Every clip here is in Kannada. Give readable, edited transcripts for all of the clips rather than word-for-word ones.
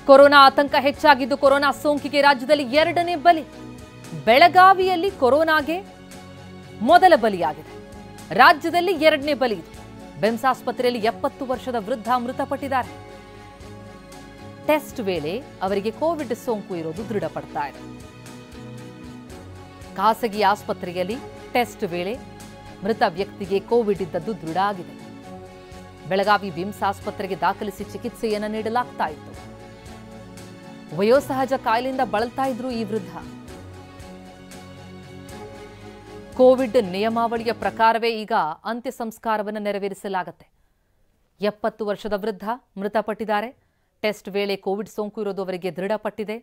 ಕೊರೋನಾ ಆತಂಕ ಹೆಚ್ಚಾಗಿದ್ದು ಕೊರೋನಾ ಸೋಂಕಿಗೆ ರಾಜ್ಯದಲ್ಲಿ ಎರಡನೇ ಬಲಿ. ಬೆಳಗಾವಿಯಲ್ಲಿ ಕೊರೋನಾಗೆ ಮೊದಲ ಬಲಿಯಾಗಿದೆ. ರಾಜ್ಯದಲ್ಲಿ ಎರಡನೇ ಬಲಿ ಇದು. ಬೆಮ್ಸ್ ಆಸ್ಪತ್ರೆಯಲ್ಲಿ 70 ವರ್ಷದ ವೃದ್ಧ ಮೃತಪಟ್ಟಿದ್ದಾರೆ. ಟೆಸ್ಟ್ ವೇಳೆ ಅವರಿಗೆ ಕೋವಿಡ್ ಸೋಂಕು ಇರೋದು ದೃಢಪಡ್ತಾ ಇದೆ. ಖಾಸಗಿ ಆಸ್ಪತ್ರೆಯಲ್ಲಿ ಟೆಸ್ಟ್ ವೇಳೆ ಮೃತ ವ್ಯಕ್ತಿಗೆ ಕೋವಿಡ್ ಇದ್ದದ್ದು ದೃಢ ಆಗಿದೆ. ಬೆಳಗಾವಿ ಬಿಮ್ಸ್ ಆಸ್ಪತ್ರೆಗೆ ದಾಖಲಿಸಿ ಚಿಕಿತ್ಸೆಯನ್ನು ನೀಡಲಾಗ್ತಾ ಇತ್ತು. ವಯೋಸಹಜ ಕಾಯಿಲೆಯಿಂದ ಬಳಲ್ತಾ ಇದ್ರು ಈ ವೃದ್ಧ. ಕೋವಿಡ್ ನಿಯಮಾವಳಿಯ ಪ್ರಕಾರವೇ ಈಗ ಅಂತ್ಯ ಸಂಸ್ಕಾರವನ್ನು ನೆರವೇರಿಸಲಾಗುತ್ತೆ. 70 ವರ್ಷದ ವೃದ್ಧ ಮೃತಪಟ್ಟಿದ್ದಾರೆ. ಟೆಸ್ಟ್ ವೇಳೆ ಕೋವಿಡ್ ಸೋಂಕು ಇರೋದು ಅವರಿಗೆ ದೃಢಪಟ್ಟಿದೆ.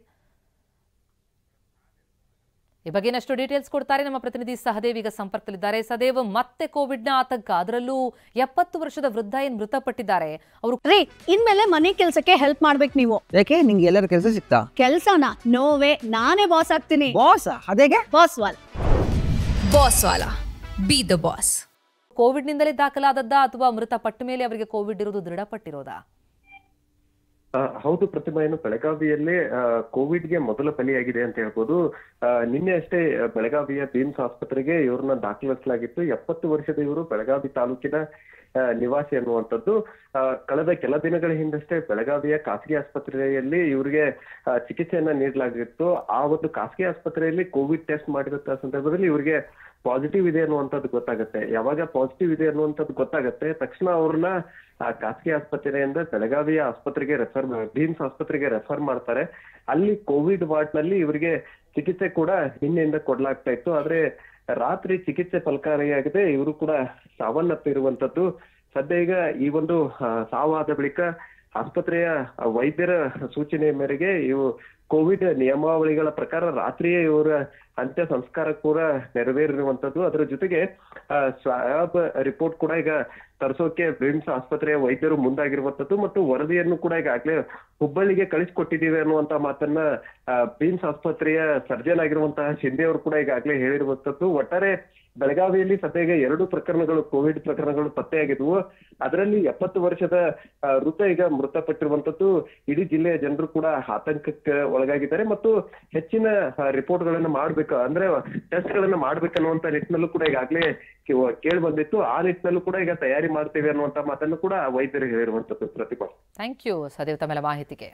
ಈ ಬಗ್ಗೆ ಇನ್ನಷ್ಟು ಡೀಟೇಲ್ಸ್ ಕೊಡ್ತಾರೆ ನಮ್ಮ ಪ್ರತಿನಿಧಿ ಸಹದೇವ್ ಈಗ ಸಂಪರ್ಕದಲ್ಲಿದ್ದಾರೆ. ಸಹದೇವ್, ಮತ್ತೆ ಕೋವಿಡ್ನ ಆತಂಕ, ಅದರಲ್ಲೂ 70 ವರ್ಷದ ವೃದ್ಧ ಏನ್ ಮೃತಪಟ್ಟಿದ್ದಾರೆ. ಅವರು ಇನ್ಮೇಲೆ ಮನೆ ಕೆಲಸಕ್ಕೆ ಹೆಲ್ಪ್ ಮಾಡ್ಬೇಕು ನೀವು. ಯಾಕೆ ನಿಂಗೆ ಎಲ್ಲರ ಕೆಲಸ ಸಿಗ್ತಾ? ಕೆಲಸನ ನೋವೇ, ನಾನೇ ಬಾಸ್ ಆಗ್ತೀನಿ. ಬಾಸ್ ಅದೇಗೆ? ಬಾಸ್ ವಾಲ ಬಿ ದ ಬಾಸ್. ಕೋವಿಡ್ ನಿಂದಲೇ ದಾಖಲಾದದ್ದ ಅಥವಾ ಮೃತಪಟ್ಟ ಮೇಲೆ ಅವರಿಗೆ ಕೋವಿಡ್ ಇರೋದು ದೃಢಪಟ್ಟಿರೋದಾ? ಹೌದು ಪ್ರತಿಮಾ, ಏನು ಬೆಳಗಾವಿಯಲ್ಲೇ ಕೋವಿಡ್ಗೆ ಮೊದಲ ಬಲಿಯಾಗಿದೆ ಅಂತ ಹೇಳ್ಬೋದು. ನಿನ್ನೆ ಅಷ್ಟೇ ಬೆಳಗಾವಿಯ ಬಿಮ್ಸ್ ಆಸ್ಪತ್ರೆಗೆ ಇವ್ರನ್ನ ದಾಖಲಿಸಲಾಗಿತ್ತು. 70 ವರ್ಷದ ಇವರು ಬೆಳಗಾವಿ ತಾಲೂಕಿನ ನಿವಾಸಿ ಅನ್ನುವಂಥದ್ದು. ಕಳೆದ ಕೆಲ ದಿನಗಳ ಹಿಂದಷ್ಟೇ ಬೆಳಗಾವಿಯ ಖಾಸಗಿ ಆಸ್ಪತ್ರೆಯಲ್ಲಿ ಇವರಿಗೆ ಚಿಕಿತ್ಸೆಯನ್ನ ನೀಡಲಾಗಿತ್ತು. ಆ ಒಂದು ಖಾಸಗಿ ಆಸ್ಪತ್ರೆಯಲ್ಲಿ ಕೋವಿಡ್ ಟೆಸ್ಟ್ ಮಾಡಿದಂತ ಸಂದರ್ಭದಲ್ಲಿ ಇವರಿಗೆ ಪಾಸಿಟಿವ್ ಇದೆ ಅನ್ನುವಂಥದ್ದು ಗೊತ್ತಾಗುತ್ತೆ. ಯಾವಾಗ ಪಾಸಿಟಿವ್ ಇದೆ ಅನ್ನುವಂಥದ್ದು ಗೊತ್ತಾಗುತ್ತೆ ತಕ್ಷಣ ಅವ್ರನ್ನ ಖಾಸಗಿ ಆಸ್ಪತ್ರೆಯಿಂದ ಬೆಳಗಾವಿಯ ಆಸ್ಪತ್ರೆಗೆ ಬಿಮ್ಸ್ ಆಸ್ಪತ್ರೆಗೆ ರೆಫರ್ ಮಾಡ್ತಾರೆ. ಅಲ್ಲಿ ಕೋವಿಡ್ ವಾರ್ಡ್ ನಲ್ಲಿ ಇವರಿಗೆ ಚಿಕಿತ್ಸೆ ಕೂಡ ನಿನ್ನೆಯಿಂದ ಕೊಡ್ಲಾಗ್ತಾ ಇತ್ತು. ಆದ್ರೆ ರಾತ್ರಿ ಚಿಕಿತ್ಸೆ ಫಲಕಾರಿಯಾಗದೆ ಇವರು ಕೂಡ ಸಾವನ್ನಪ್ಪಿರುವಂತದ್ದು. ಸದ್ಯ ಈಗ ಈ ಒಂದು ಸಾವಾದ ಬಳಿಕ ಆಸ್ಪತ್ರೆಯ ವೈದ್ಯರ ಸೂಚನೆ ಮೇರೆಗೆ ಇವು ಕೋವಿಡ್ ನಿಯಮಾವಳಿಗಳ ಪ್ರಕಾರ ರಾತ್ರಿಯೇ ಇವರ ಅಂತ್ಯ ಸಂಸ್ಕಾರ ಕೂಡ ನೆರವೇರಿರುವಂತದ್ದು. ಅದರ ಜೊತೆಗೆ ಸ್ವಾಬ್ ರಿಪೋರ್ಟ್ ಕೂಡ ಈಗ ತರಿಸೋಕೆ ಬಿಮ್ಸ್ ಆಸ್ಪತ್ರೆಯ ವೈದ್ಯರು ಮುಂದಾಗಿರುವಂತದ್ದು ಮತ್ತು ವರದಿಯನ್ನು ಕೂಡ ಈಗಾಗಲೇ ಹುಬ್ಬಳ್ಳಿಗೆ ಕಳಿಸಿಕೊಟ್ಟಿದ್ದೀವಿ ಅನ್ನುವಂತ ಮಾತನ್ನ ಬಿಮ್ಸ್ ಆಸ್ಪತ್ರೆಯ ಸರ್ಜನ್ ಆಗಿರುವಂತಹ ಶಿಂದೆ ಅವರು ಕೂಡ ಈಗಾಗಲೇ ಹೇಳಿರುವಂತದ್ದು. ಒಟ್ಟಾರೆ ಬೆಳಗಾವಿಯಲ್ಲಿ ಸದ್ಯ 2 ಪ್ರಕರಣಗಳು ಕೋವಿಡ್ ಪ್ರಕರಣಗಳು ಪತ್ತೆಯಾಗಿದ್ವು. ಅದರಲ್ಲಿ 70 ವರ್ಷದ ವೃದ್ಧ ಈಗ ಮೃತಪಟ್ಟಿರುವಂತದ್ದು. ಇಡೀ ಜಿಲ್ಲೆಯ ಜನರು ಕೂಡ ಆತಂಕಕ್ಕೆ ಒಳಗಾಗಿದ್ದಾರೆ ಮತ್ತು ಹೆಚ್ಚಿನ ರಿಪೋರ್ಟ್ ಗಳನ್ನ ಮಾಡ್ಬೇಕು, ಅಂದ್ರೆ ಟೆಸ್ಟ್ ಗಳನ್ನ ಮಾಡ್ಬೇಕನ್ನುವಂತ ನಿಟ್ಟಿನಲ್ಲೂ ಕೂಡ ಈಗಾಗಲೇ ಕೇಳಿ ಬಂದಿತ್ತು. ಆ ನಿಟ್ಟಿನಲ್ಲೂ ಕೂಡ ಈಗ ತಯಾರಿ ಮಾಡ್ತೇವೆ ಅನ್ನುವಂತ ಮಾತನ್ನು ಕೂಡ ವೈದ್ಯರು ಹೇಳಿರುವಂತದ್ದು. ಪ್ರತಿಭಾ, ಥ್ಯಾಂಕ್ ಯು ಸಹದೇವ್ ತಮ್ಮೆಲ್ಲ ಮಾಹಿತಿಗೆ.